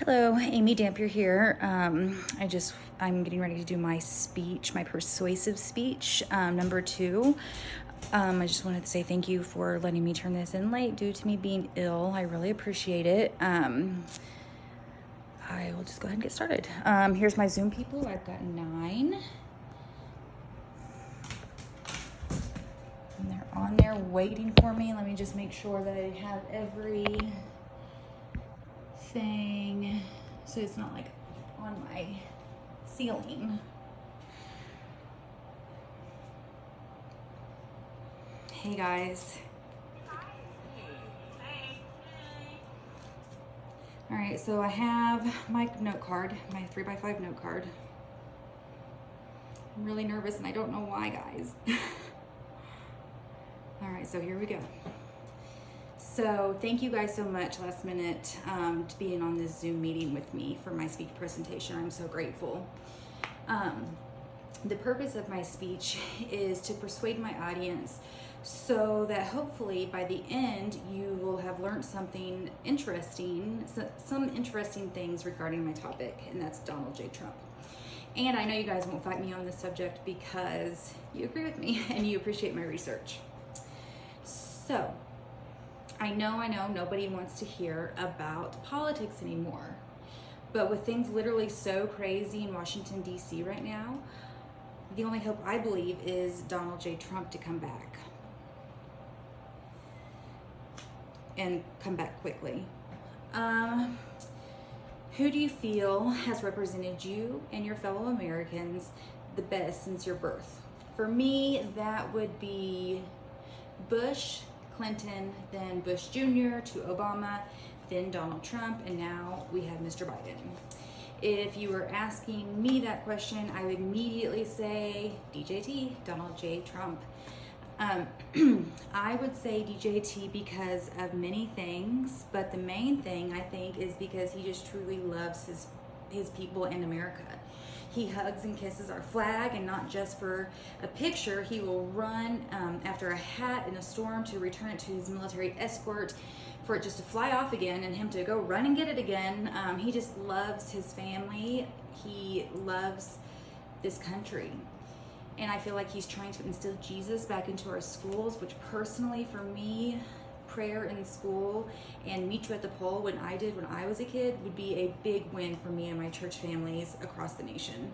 Hello, Amy Dampier here. I'm getting ready to do my speech, my persuasive speech, number 2. I just wanted to say thank you for letting me turn this in late due to me being ill. I really appreciate it. I will just go ahead and get started. Here's my Zoom people. I've got 9. And they're on there waiting for me. Let me just make sure that I have everything so it's not like on my ceiling. Hey guys. All right, so I have my note card, my 3x5 note card. I'm really nervous and I don't know why, guys. All right, so here we go. So thank you guys so much last minute to being on this Zoom meeting with me for my speech presentation. I'm so grateful. The purpose of my speech is to persuade my audience so that hopefully by the end you will have learned something interesting, some interesting things regarding my topic, and that's Donald J. Trump. And I know you guys won't fight me on this subject because you agree with me and you appreciate my research. So, I know nobody wants to hear about politics anymore, but with things literally so crazy in Washington, D.C. right now, the only hope I believe is Donald J. Trump to come back. And come back quickly. Who do you feel has represented you and your fellow Americans the best since your birth? For me, that would be Bush, Clinton, then Bush Jr. to Obama, then Donald Trump, and now we have Mr. Biden. If you were asking me that question, I would immediately say DJT, Donald J. Trump. I would say DJT because of many things, but the main thing I think is because he just truly loves his people and America. He hugs and kisses our flag, and not just for a picture. He will run after a hat in a storm to return it to his military escort for it just to fly off again and him to go run and get it again. He just loves his family. He loves this country. And I feel like he's trying to instill Jesus back into our schools, which personally for me, prayer in school and meet you at the poll when I was a kid would be a big win for me and my church families across the nation.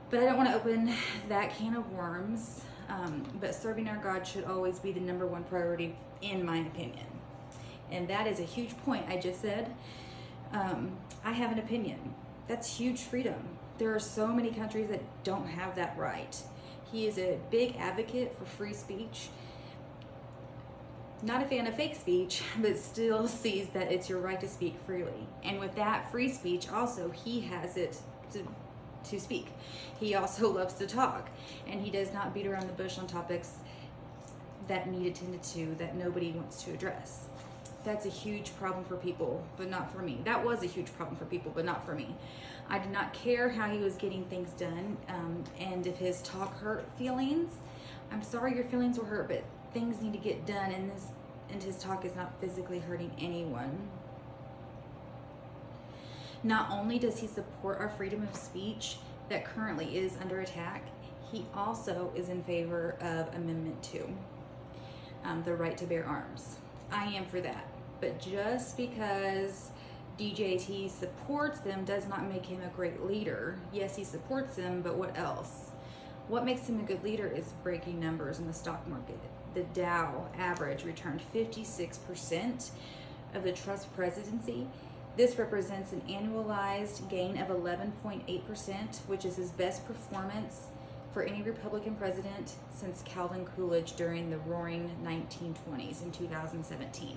But I don't want to open that can of worms, but serving our God should always be the number one priority in my opinion. And that is a huge point I just said. I have an opinion. That's huge freedom. There are so many countries that don't have that right. He is a big advocate for free speech. Not a fan of fake speech, but still sees that it's your right to speak freely. And with that free speech, also, he has it to speak. He also loves to talk, and he does not beat around the bush on topics that need attended to, that nobody wants to address. That's a huge problem for people, but not for me. That was a huge problem for people, but not for me. I did not care how he was getting things done, and if his talk hurt feelings, I'm sorry your feelings were hurt, but things need to get done, and his talk is not physically hurting anyone. Not only does he support our freedom of speech that currently is under attack, he also is in favor of Amendment 2, the right to bear arms. I am for that, but just because DJT supports them does not make him a great leader. Yes, he supports them, but what else? What makes him a good leader is breaking numbers in the stock market. The Dow average returned 56% of the Trump presidency. This represents an annualized gain of 11.8%, which is his best performance for any Republican president since Calvin Coolidge during the Roaring 1920s in 2017.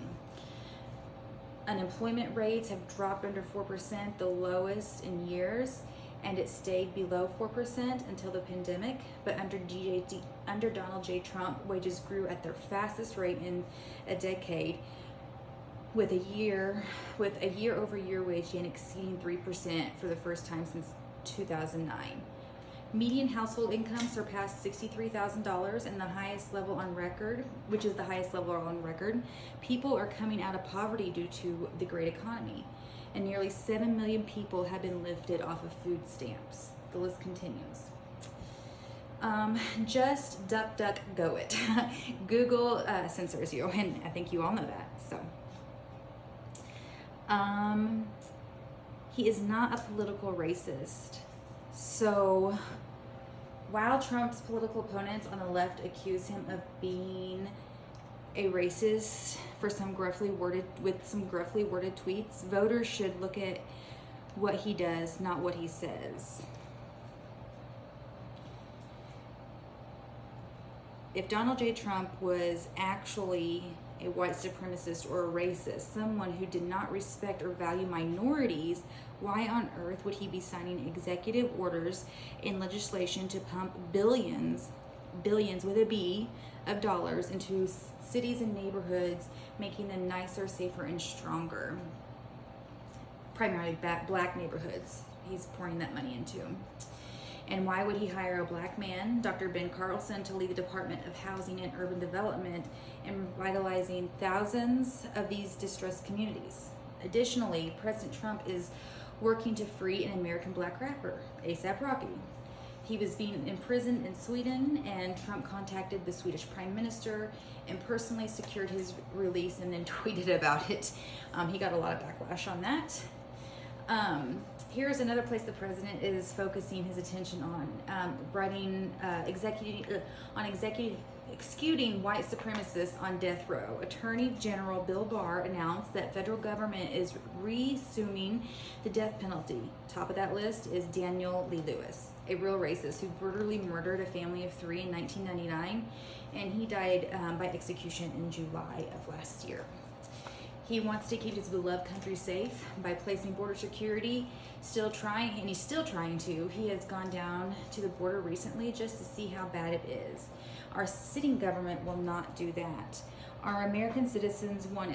Unemployment rates have dropped under 4%, the lowest in years, and it stayed below 4% until the pandemic. But under Donald J. Trump, wages grew at their fastest rate in a decade, with a year-over-year wage gain exceeding 3% for the first time since 2009. Median household income surpassed $63,000 and the highest level on record, which is the highest level on record. People are coming out of poverty due to the great economy. And nearly 7 million people have been lifted off of food stamps. The list continues. Just duck, duck, go it. Google censors you, and I think you all know that. So, he is not a political racist. So, while Trump's political opponents on the left accuse him of being a racist for some gruffly worded tweets, voters should look at what he does, not what he says. If Donald J. Trump was actually a white supremacist or a racist, someone who did not respect or value minorities, why on earth would he be signing executive orders and legislation to pump billions with a B of dollars into cities and neighborhoods, making them nicer, safer, and stronger? Primarily black neighborhoods he's pouring that money into. And why would he hire a black man, Dr. Ben Carlson, to lead the Department of Housing and Urban Development and revitalizing thousands of these distressed communities? Additionally, President Trump is working to free an American black rapper, A$AP Rocky. He was being imprisoned in Sweden, and Trump contacted the Swedish Prime Minister and personally secured his release and then tweeted about it. He got a lot of backlash on that. Here's another place the president is focusing his attention on, executing white supremacists on death row. Attorney General Bill Barr announced that federal government is resuming the death penalty. Top of that list is Daniel Lee Lewis, a real racist who brutally murdered a family of 3 in 1999, and he died by execution in July of last year. He wants to keep his beloved country safe by placing border security, he's still trying to. He has gone down to the border recently just to see how bad it is. Our sitting government will not do that. Our American citizens want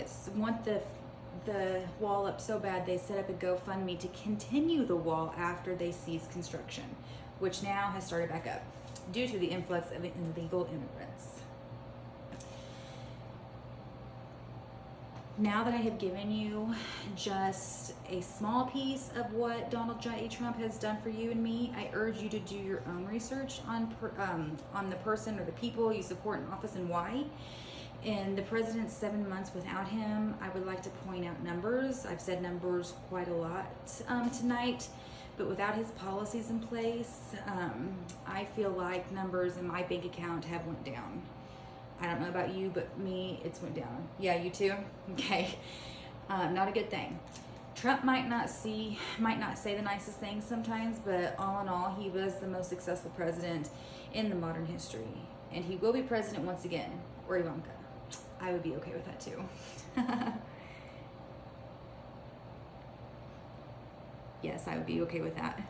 the wall up so bad they set up a GoFundMe to continue the wall after they cease construction, which now has started back up due to the influx of illegal immigrants. Now that I have given you just a small piece of what Donald J. Trump has done for you and me, I urge you to do your own research on the person or the people you support in office and why. In the president's 7 months without him, I would like to point out numbers. I've said numbers quite a lot tonight, but without his policies in place, I feel like numbers in my bank account have went down. I don't know about you, but me, it's went down. Yeah, you too? Okay. Not a good thing. Trump might not say the nicest things sometimes, but all in all, he was the most successful president in the modern history. And he will be president once again, or Ivanka. I would be okay with that too. Yes, I would be okay with that.